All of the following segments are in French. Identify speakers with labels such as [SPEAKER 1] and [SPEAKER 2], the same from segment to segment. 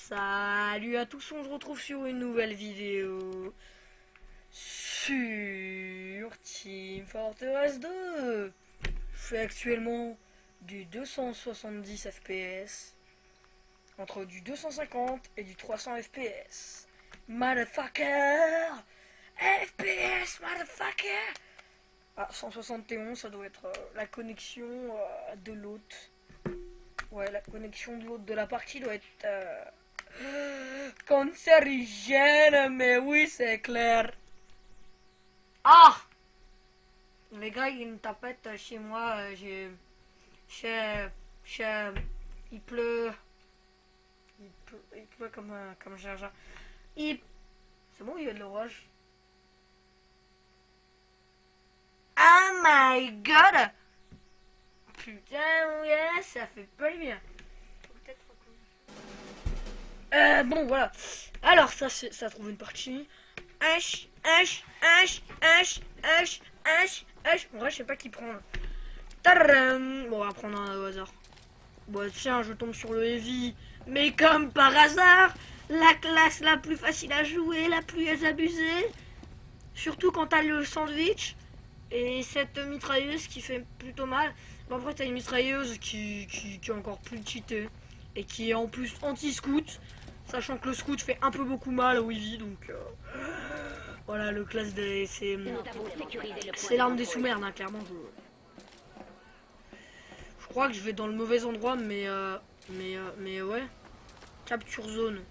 [SPEAKER 1] Salut à tous, on se retrouve sur une nouvelle vidéo sur Team Fortress 2. Je fais actuellement du 270 FPS entre du 250 et du 300 FPS. Motherfucker! FPS, motherfucker! Ah, 171, ça doit être la connexion de l'hôte. Ouais, la connexion de l'autre de la partie doit être cancérigène, mais oui, c'est clair. Ah! Les gars, il y a une tapette chez moi. Il pleut. Il pleut comme Jaja. C'est bon, il y a de l'orage. Oh my god! Putain, ouais, ça fait pas le bien. Bon, voilà. Alors, ça trouve une partie. En vrai, je sais pas qui prendre. Tadam. Bon, on va prendre un au hasard. Bon, tiens, je tombe sur le heavy. Mais comme par hasard, la classe la plus facile à jouer, la plus abusée. Surtout quand t'as le sandwich. Et cette mitrailleuse qui fait plutôt mal. Bon, après, t'as une mitrailleuse qui est encore plus cheatée. Et qui est en plus anti-scout. Sachant que le scout fait un peu beaucoup mal au Eevee. Donc, voilà, le classe des. C'est l'arme des sous-merdes, hein, clairement. Je crois que je vais dans le mauvais endroit, mais ouais. Capture zone.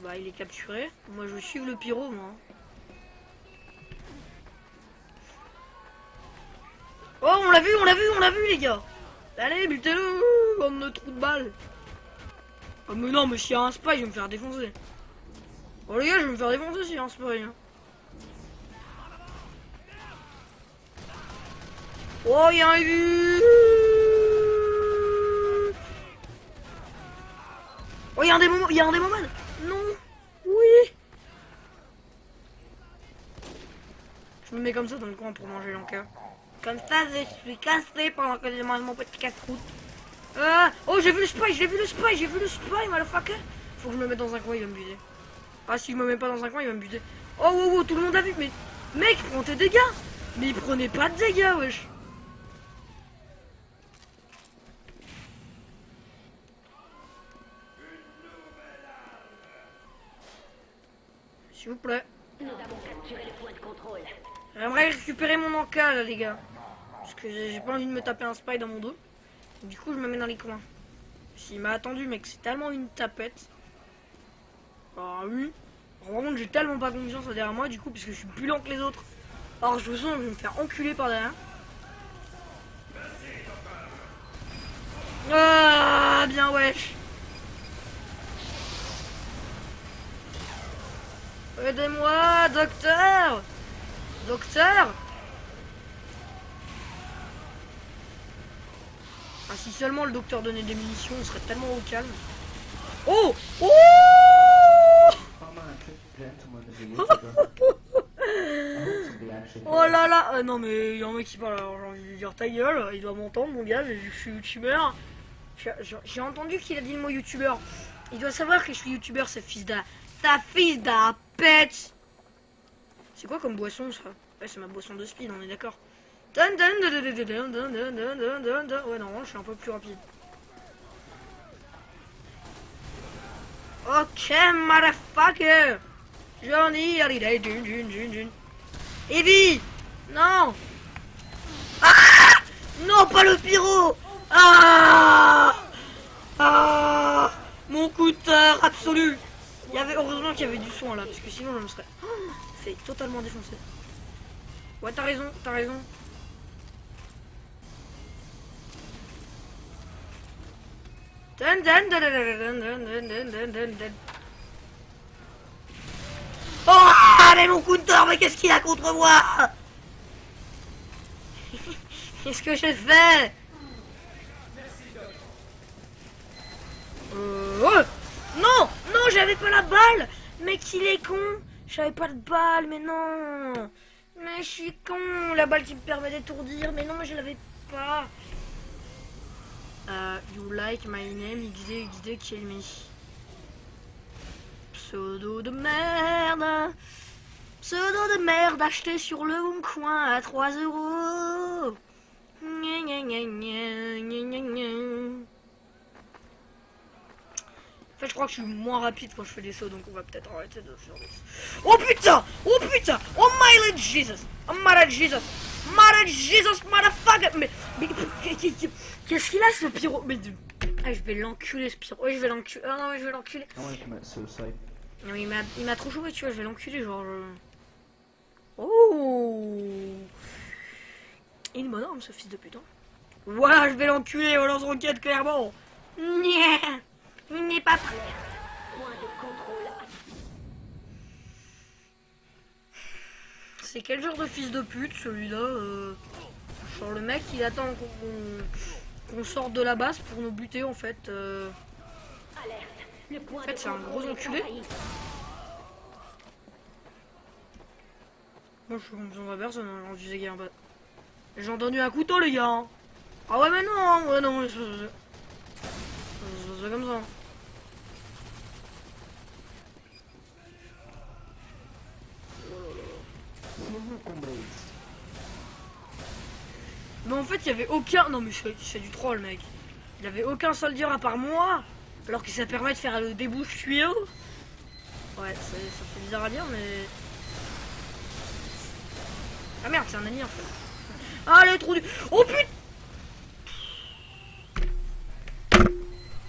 [SPEAKER 1] Bah, il est capturé. Moi, je vais suivre le pyro, moi. Oh, on l'a vu, les gars. Allez, butez-le, bande de trous de balles. Oh, mais non, mais s'il y a un spy, je vais me faire défoncer. Oh, les gars, je vais me faire défoncer s'il y a un spy. Hein. Oh, il y a un vu. Oh, il y a un démoman. Non. Oui. Je me mets comme ça dans le coin pour manger l'enca. Comme ça, je suis cassé pendant que je mange mon petit casse-croûte. Oh, j'ai vu le spy, motherfucker. Faut que je me mette dans un coin, il va me buter. Ah, si je me mets pas dans un coin, il va me buter. Oh, wow, tout le monde a vu, mais... Mec, prends tes dégâts. Mais il prenait pas de dégâts, wesh. S'il vous plaît.
[SPEAKER 2] Nous avons capturé le point de contrôle.
[SPEAKER 1] J'aimerais récupérer mon encas, là, les gars. Parce que j'ai pas envie de me taper un spy dans mon dos. Du coup, je me mets dans les coins. S'il m'a attendu, mec, c'est tellement une tapette. Ah oui. Par contre, j'ai tellement pas confiance derrière moi, du coup, parce que je suis plus lent que les autres. Alors, je me sens que je vais me faire enculer par derrière. Ah, bien, wesh. Aidez-moi, docteur. Docteur. Ah, si seulement le docteur donnait des munitions, on serait tellement au calme. Oh. Oh. Oh là là. Non mais il y a un mec qui parle, alors j'ai envie de dire ta gueule, il doit m'entendre mon gars, vu que je suis youtubeur. J'ai entendu qu'il a dit le mot youtubeur. Il doit savoir que je suis youtubeur, ce fils d'un... Ta fils d'un pète. C'est quoi comme boisson ça? Ouais, c'est ma boisson de speed, on est d'accord. Ouais, non, je suis un peu plus rapide. Ok, motherfucker. Johnny, Holiday, June. Evie. Non. Ah. Non, pas le pyro. Ah. Mon coup de terre absolu. Heureusement qu'il y avait du son là, parce que sinon je me serais fait totalement défoncer. Ouais, t'as raison. Oh, mais mon coup de tort, mais qu'est-ce qu'il a contre moi? Qu'est-ce que j'ai fait? Non, j'avais pas la balle. Mec, il est con. J'avais pas de balle, mais non. Mais je suis con. La balle qui me permet d'étourdir, mais non, mais je l'avais pas. You like my name, XD, kill me. Pseudo de merde. Pseudo de merde acheté sur le bon coin à 3 euros. Gna gna gna gna gna gna gna. En fait, je crois que je suis moins rapide quand je fais des sauts, donc on va peut-être arrêter de faire des sauts. Oh putain! Oh putain! Oh my Lord Jesus! Oh my Lord Jesus! My Lord Jesus, motherfucker! Mais qu'est-ce qu'il a ce pyro? Mais ah, je vais l'enculer ce pyro. Oui, je vais l'enculer. Ah non, mais je vais l'enculer.
[SPEAKER 3] I want to commit suicide.
[SPEAKER 1] Non, mais il m'a trop chauffé, tu vois, je vais l'enculer, genre. Oh! Il est monarme ce fils de putain. Voilà, je vais l'enculer au lance-roquette, clairement. Nya. Il n'est pas prêt.
[SPEAKER 2] Point de contrôle.
[SPEAKER 1] C'est quel genre de fils de pute celui-là Genre le mec il attend qu'on sorte de la base pour nous buter en fait.
[SPEAKER 2] Alerte. Le point
[SPEAKER 1] En fait
[SPEAKER 2] de
[SPEAKER 1] c'est un
[SPEAKER 2] contrôle
[SPEAKER 1] gros
[SPEAKER 2] est
[SPEAKER 1] enculé.
[SPEAKER 2] envahi.
[SPEAKER 1] Moi je suis besoin de personne, hein, je disais qu'il y a un bas. J'ai entendu un couteau les gars. Hein. Ah ouais mais non, ouais non, c'est comme ça. Mais en fait il y avait aucun. Non mais c'est du troll mec. Il y avait aucun soldier à part moi. Alors que ça permet de faire le débouche tuyau. Ouais, ça fait bizarre à dire mais. Ah merde, c'est un ami en fait. Ah le trou du. Oh putain.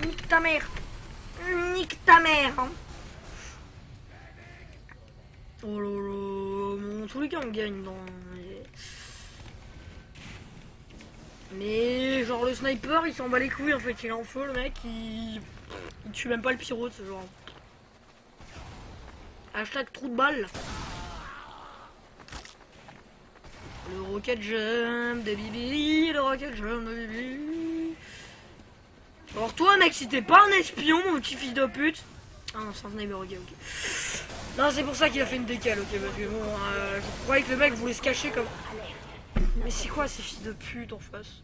[SPEAKER 1] Nique ta mère. Nique ta mère. Hein. Oh là là. Bon, tous les cas on gagne dans. Mais genre le sniper il s'en bat les couilles en fait, il est en feu le mec, il tue même pas le pyro de ce genre. Hashtag trou de balle. Le rocket jump de Bibi, le rocket jump de Bibi. Alors toi mec, si t'es pas un espion mon petit fils de pute. Ah non c'est un sniper, ok. Non c'est pour ça qu'il a fait une décale, ok, parce que bon, je croyais que le mec voulait se cacher comme... Mais c'est quoi ces fils de pute en face?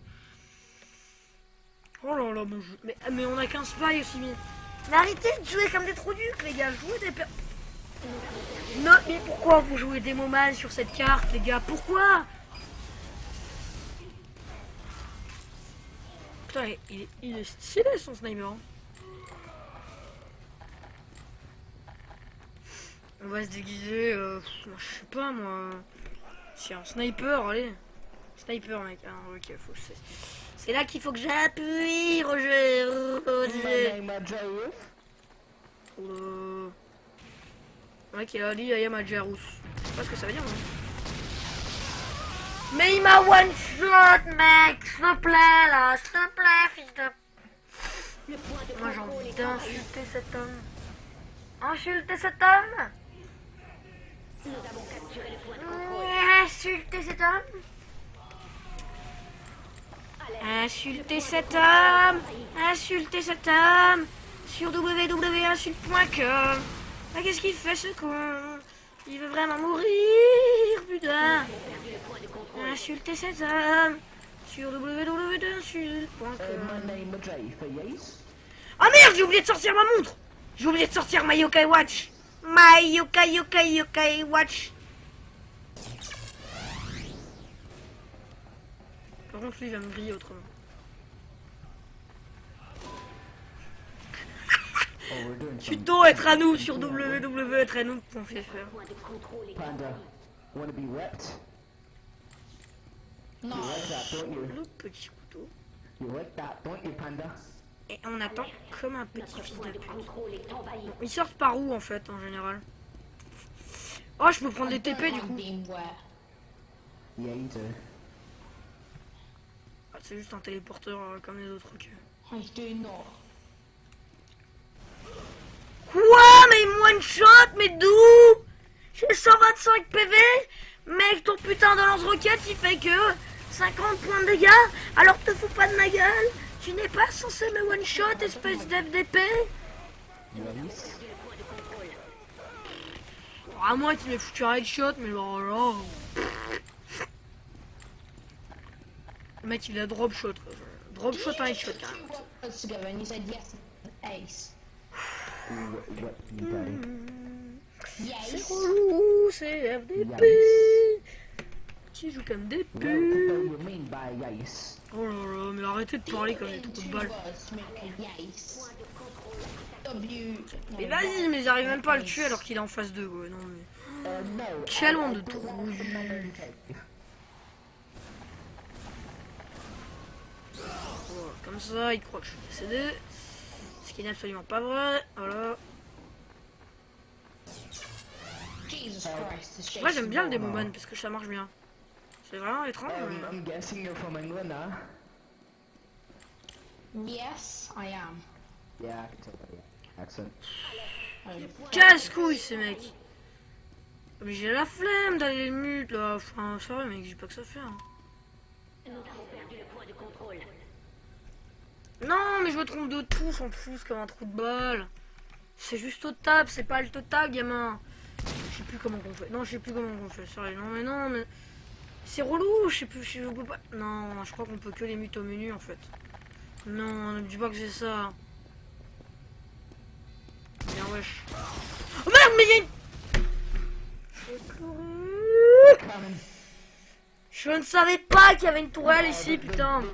[SPEAKER 1] Oh là là mon jeu. Mais on a qu'un spy aussi, mais arrêtez de jouer comme des trous ducs les gars, jouez des Non mais pourquoi vous jouez des moments sur cette carte les gars? Pourquoi? Putain il est stylé son sniper hein. On va se déguiser, je sais pas moi. C'est un sniper, allez. Sniper mec, ah, ok, faut que c'est là qu'il faut que j'appuie, Roger. Le mec il a dit I am a Jarus. Je sais pas ce que ça veut dire non. Mais il m'a one shot mec, s'il te plaît là, s'il te plaît fils de...
[SPEAKER 2] Le point de
[SPEAKER 1] Moi j'ai
[SPEAKER 2] contrôle
[SPEAKER 1] envie
[SPEAKER 2] est envahi.
[SPEAKER 1] d'insulter cet homme. Insulter cet homme.
[SPEAKER 2] Nous avons capturé le point de contrôle.
[SPEAKER 1] Insulter cet homme.
[SPEAKER 2] Alerte.
[SPEAKER 1] Insulter cet homme. Insulter cet homme. Sur www.insulte.com. Ah, qu'est-ce qu'il fait ce con? Il veut vraiment mourir, putain.
[SPEAKER 2] Perdu le point de contrôle.
[SPEAKER 1] Insulter cet homme. Sur www.insulte.com. Ah merde, j'ai oublié de sortir ma montre. J'ai oublié de sortir ma Yokai Watch. Ma Yokai Watch. Par contre, lui, il va me griller autrement. Tuto être à nous sur www.être-à-nous.fr.
[SPEAKER 2] Point de contrôle est
[SPEAKER 3] Panda,
[SPEAKER 2] envahi.
[SPEAKER 3] wanna be wrecked?
[SPEAKER 4] Non.
[SPEAKER 3] You like that, don't you?
[SPEAKER 1] Le petit couteau.
[SPEAKER 3] You like that, don't you, Panda?
[SPEAKER 1] Et on attend comme un petit
[SPEAKER 2] Notre
[SPEAKER 1] fils
[SPEAKER 2] point
[SPEAKER 1] de
[SPEAKER 2] de
[SPEAKER 1] pute.
[SPEAKER 2] contrôle est envahi.
[SPEAKER 1] Ils sortent par où en fait en général? Oh, je peux prendre des TP du coup.
[SPEAKER 3] Yeah, you do.
[SPEAKER 1] Ah, c'est juste un téléporteur comme les autres. Ok.
[SPEAKER 4] I do not.
[SPEAKER 1] Quoi? Mais il me one shot? Mais d'où? J'ai 125 PV? Mec, ton putain de lance-roquette il fait que 50 points de dégâts? Alors te fous pas de ma gueule? Tu n'es pas censé me one shot, espèce d'FDP?
[SPEAKER 3] Yes.
[SPEAKER 1] À moi qui m'ai foutu un headshot, mais genre là. Le mec il a drop shot. Quoi. Drop shot un headshot carrément.
[SPEAKER 4] Together and you said yes, ace.
[SPEAKER 3] what you daddy.
[SPEAKER 1] C'est
[SPEAKER 2] Yes.
[SPEAKER 1] relou, c'est FDP. Qui joue comme des
[SPEAKER 3] What
[SPEAKER 1] putes.
[SPEAKER 3] do you mean by yes?
[SPEAKER 1] Oh là là, mais arrêtez de parler comme des trous de balles.
[SPEAKER 2] Yes. W.
[SPEAKER 1] Mais vas-y, mais j'arrive même pas à le tuer alors qu'il est en face d'eux, quoi. Non mais.
[SPEAKER 3] No.
[SPEAKER 1] Quel honte de
[SPEAKER 3] I don't
[SPEAKER 1] trou.
[SPEAKER 3] want to meditate.
[SPEAKER 1] Voilà, comme ça, il croit que je suis décédé. Ce qui n'est absolument pas vrai. Voilà.
[SPEAKER 2] Jesus Christ. This
[SPEAKER 1] Moi
[SPEAKER 2] Jason
[SPEAKER 1] j'aime bien le
[SPEAKER 2] Bourne.
[SPEAKER 1] Demoman parce que ça marche bien. C'est vraiment étrange. Mais...
[SPEAKER 3] I'm guessing you're from England, huh?
[SPEAKER 2] Yes, I am.
[SPEAKER 3] Yeah, I can tell by the accent.
[SPEAKER 1] Casse-couille ces mecs. Mais j'ai la flemme d'aller les mute là. Enfin, c'est vrai mec, j'ai pas que ça faire. Hein.
[SPEAKER 2] Nous avons perdu le point de contrôle.
[SPEAKER 1] Non, mais je me trompe de tout, s'en fout comme un trou de balle. C'est juste au tab, c'est pas le total, gamin. Je sais plus comment on fait. Non, je sais plus comment on fait. Sérieux, non, mais. C'est relou, je sais plus, je peux pas. Non, je crois qu'on peut que les mute au menu en fait. Non, ne me dis pas que c'est ça. Bien, wesh. Oh merde, mais il y a une. J'ai pleuré.
[SPEAKER 3] Coming.
[SPEAKER 1] Je ne savais pas qu'il y avait une tourelle ici, putain.
[SPEAKER 3] We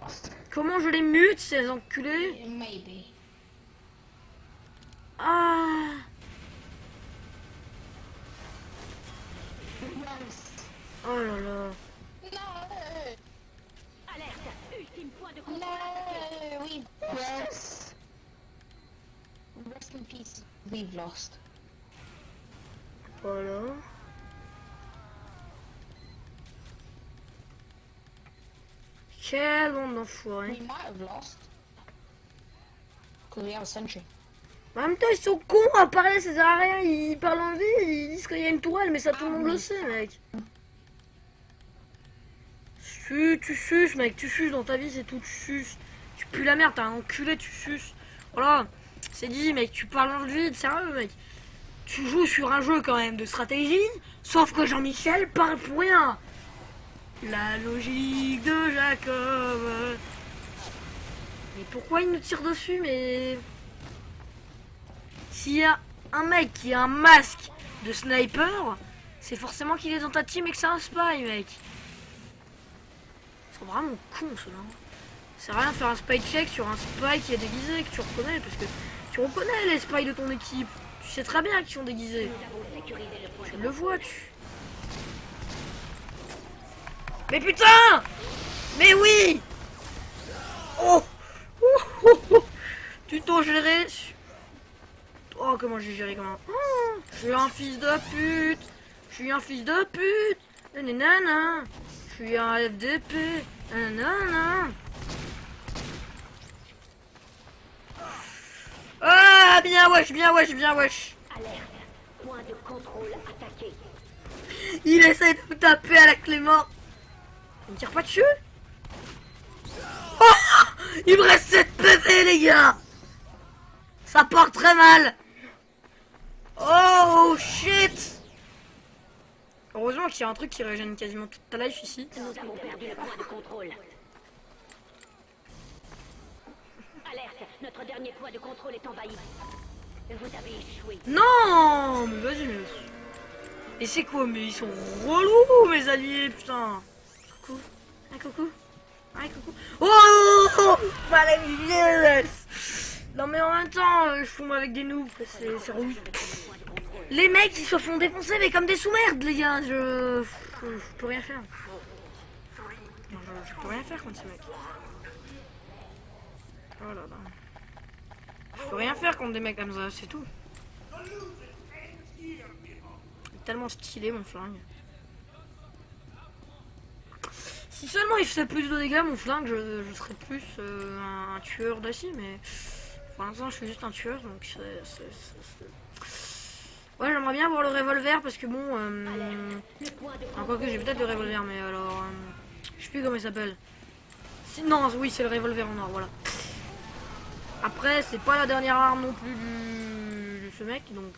[SPEAKER 3] lost.
[SPEAKER 1] Comment je les mute, ces enculés?
[SPEAKER 2] Maybe.
[SPEAKER 1] Ah. Oh là là.
[SPEAKER 2] No.
[SPEAKER 4] Alerte, ultime point de contrôle.
[SPEAKER 2] No. We've lost. Rest in peace. We've lost.
[SPEAKER 1] Voilà. Quelle bande d'enfoirés.
[SPEAKER 2] We might have lost. Because we have a sentry.
[SPEAKER 1] En même temps, ils sont cons à parler, ça sert à rien. Ils parlent en vie, ils disent qu'il y a une tourelle, mais ça tout le monde le sait, mec. Tu suces, mec, tu suces dans ta vie, c'est tout, tu suces. Tu pues la merde, t'es un enculé, tu suces. Voilà, c'est dit, mec, tu parles dans le vide, sérieux, mec. Tu joues sur un jeu quand même de stratégie, sauf que Jean-Michel parle pour rien. La logique de Jacob. Mais pourquoi il nous tire dessus, mais... S'il y a un mec qui a un masque de sniper, c'est forcément qu'il est dans ta team et que c'est un spy, mec. Ils sont vraiment cons, ceux-là. C'est rien de faire un spy check sur un spy qui est déguisé, que tu reconnais, parce que tu reconnais les spies de ton équipe. Tu sais très bien qu'ils sont déguisés.
[SPEAKER 4] Nous avons sécurisé le point
[SPEAKER 1] Tu
[SPEAKER 4] de
[SPEAKER 1] le vois, tu... Mais putain! Mais oui! Oh! Tu t'as géré... Oh, comment j'ai géré, comment... Oh, je suis un fils de pute! Je suis un fils de pute! Nanana! Je suis un FDP! Nanana! Ah, bien wesh, bien wesh, bien wesh!
[SPEAKER 4] alerte. Point de contrôle attaqué.
[SPEAKER 1] Il essaie de me taper à la clé morte! Il me tire pas dessus? Oh! Il me reste 7 PV, les gars! Ça part très mal! Oh shit! Heureusement qu'il y a un truc qui régène quasiment toute ta life ici.
[SPEAKER 4] Nous avons perdu le point de contrôle. Alerte, notre dernier point de contrôle est envahi. Vous avez échoué.
[SPEAKER 1] Non! Mais vas-y, mais... Et c'est quoi? Mais ils sont relous, mes alliés, putain! Coucou? Ah, coucou? Ah, coucou? Oh! Yes! Non mais en même temps, je fume avec des noobs, c'est relou. Les mecs, ils se font défoncer, mais comme des sous-merdes, les gars. Je peux rien faire. Non, je peux rien faire contre ces mecs. Oh là là. Je peux rien faire contre des mecs comme ça, c'est tout. Il est tellement stylé, mon flingue. Si seulement il faisait plus de dégâts, mon flingue, je serais plus un tueur d'acier, mais pour l'instant, je suis juste un tueur, donc c'est... Ouais, j'aimerais bien avoir le revolver parce que bon... Encore que j'ai peut-être le revolver, mais alors... je sais plus comment il s'appelle. Non, oui, c'est le revolver en or, voilà. Après, c'est pas la dernière arme non plus de ce mec, donc...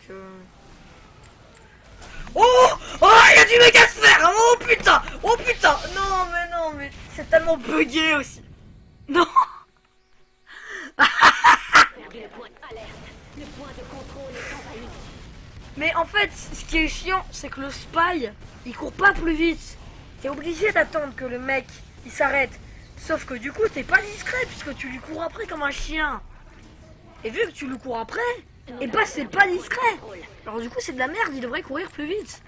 [SPEAKER 1] Oh! Oh, il y a du méga sphère! Oh putain! Oh putain! Non, mais c'est tellement bugué aussi. Non!
[SPEAKER 4] Perdu le point. Alerte, Le point de contrôle est envahi.
[SPEAKER 1] Mais en fait, ce qui est chiant, c'est que le spy, il court pas plus vite. T'es obligé d'attendre que le mec, il s'arrête. Sauf que du coup, t'es pas discret puisque tu lui cours après comme un chien. Et vu que tu lui cours après, et bah c'est pas discret. Alors du coup, c'est de la merde, il devrait courir plus vite.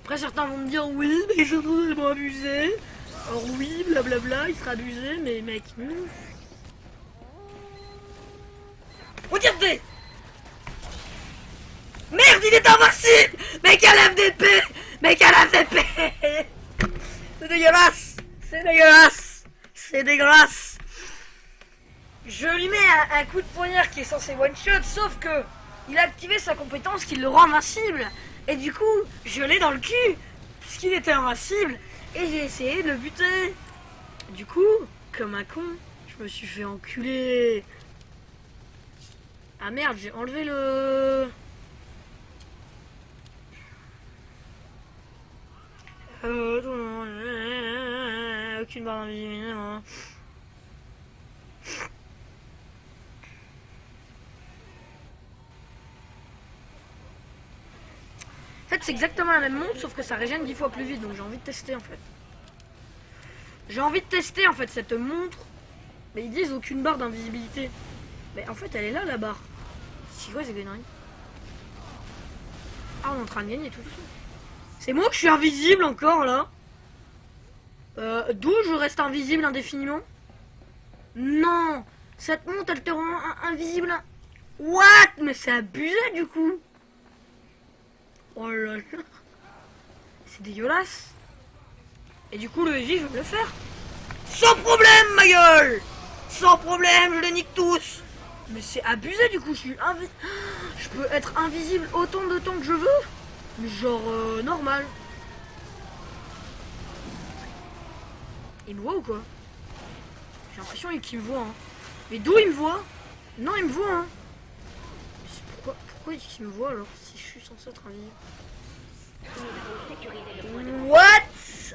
[SPEAKER 1] Après, certains vont me dire, oui, mais je trouve tellement abusé. Alors oui, blablabla, il sera abusé, mais mec, non. Regardez! Merde, il est invincible! Mec, à l'FDP! Mec, à l'FDP! C'est dégueulasse! C'est dégueulasse! C'est dégueulasse! Je lui mets un coup de poignard qui est censé one-shot, sauf que il a activé sa compétence qui le rend invincible. Et du coup, je l'ai dans le cul, puisqu'il était invincible, et j'ai essayé de le buter. Du coup, comme un con, je me suis fait enculer. Ah merde, j'ai enlevé le... Aucune barre d'invisibilité, non. En fait, c'est exactement la même montre, sauf que ça régène 10 fois plus vite, donc j'ai envie de tester en fait. J'ai envie de tester en fait cette montre. Mais ils disent aucune barre d'invisibilité. Mais en fait, elle est là la barre. C'est quoi ces conneries? Ah, on est en train de gagner tout ça. C'est moi que je suis invisible encore là. D'où je reste invisible indéfiniment? Non, cette montre elle te rend invisible. What? Mais c'est abusé du coup. Oh là là. C'est dégueulasse. Et du coup le heavy je vais me le faire. Sans problème ma gueule. Sans problème, je les nique tous. Mais c'est abusé du coup, je peux être invisible autant de temps que je veux. Mais genre normal. Il me voit ou quoi? J'ai l'impression qu'il me voit. Hein. Mais d'où il me voit? Non, il me voit. Hein. Mais pourquoi il me voit alors si je suis censé être invisible? What?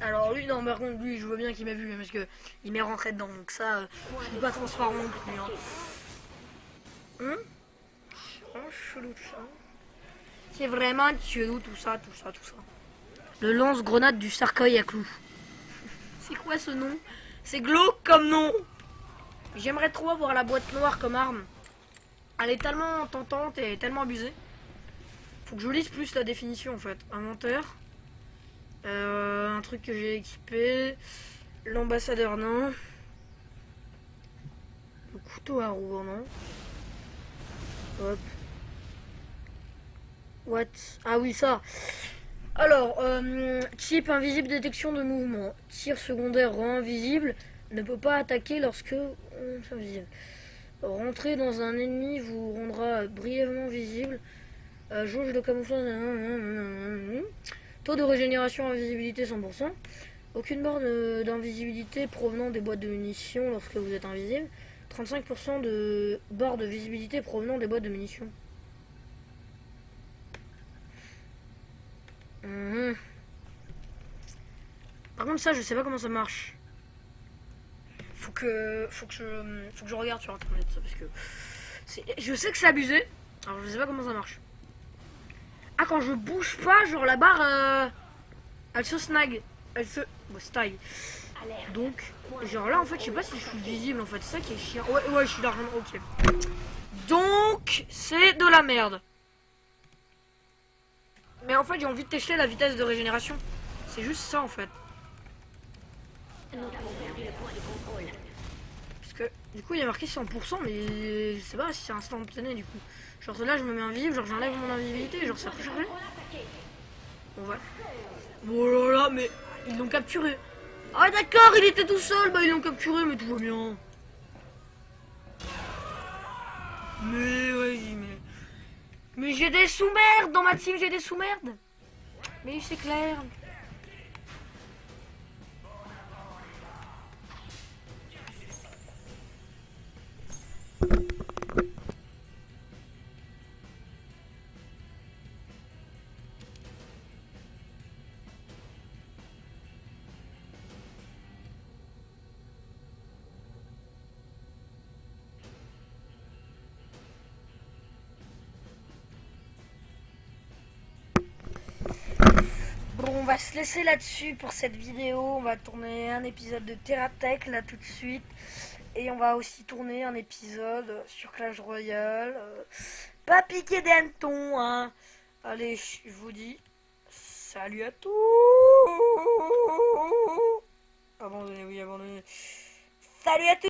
[SPEAKER 1] Alors lui, non, par contre, lui, je vois bien qu'il m'a vu, parce que il m'est rentré dedans, donc ça, je suis pas transparent non plus. Hein. Chelou tout ça. C'est vraiment chelou tout ça. Le lance-grenade du cercueil à clous. C'est quoi ce nom? C'est glauque comme nom. J'aimerais trop avoir la boîte noire comme arme. Elle est tellement tentante et tellement abusée. Faut que je lise plus la définition en fait. Inventaire. Un truc que j'ai équipé. L'ambassadeur non. Le couteau à roue non. Hop. What? Ah oui ça. Alors, type invisible détection de mouvement. Tir secondaire rend invisible. Ne peut pas attaquer lorsque... c'est invisible. Rentrer dans un ennemi vous rendra brièvement visible. Jauge de camouflage. Taux de régénération invisibilité 100%. Aucune barre d'invisibilité provenant des boîtes de munitions lorsque vous êtes invisible. 35% de barres de visibilité provenant des boîtes de munitions. Par contre ça je sais pas comment ça marche. Faut que je regarde sur internet ça parce que je sais que c'est abusé. Alors je sais pas comment ça marche. Ah quand je bouge pas genre la barre elle se snag. Elle se stag. Donc genre là en fait je sais pas si je suis visible en fait. C'est ça qui est chiant. Ouais je suis largement ok. Donc c'est de la merde. Mais en fait j'ai envie de tester la vitesse de régénération. C'est juste ça en fait.
[SPEAKER 4] Nous avons perdu le point de contrôle.
[SPEAKER 1] Parce que du coup il y a marqué 100% mais je sais pas si c'est instantané du coup. Genre là je me mets invisible, genre j'enlève mon invisibilité, genre ça peut changer. Bon voilà. Oh là là mais ils l'ont capturé. Ah d'accord il était tout seul, bah ils l'ont capturé mais tout va bien. Mais oui mais j'ai des sous-merdes dans ma team, j'ai des sous-merdes. Mais c'est clair. va se laisser là-dessus pour cette vidéo. On va tourner un épisode de TerraTech là tout de suite. Et on va aussi tourner un épisode sur Clash Royale. Pas piquer des hannetons, hein. Allez, je vous dis salut à tous. Abandonnez, oui, abandonnez. Salut à tous.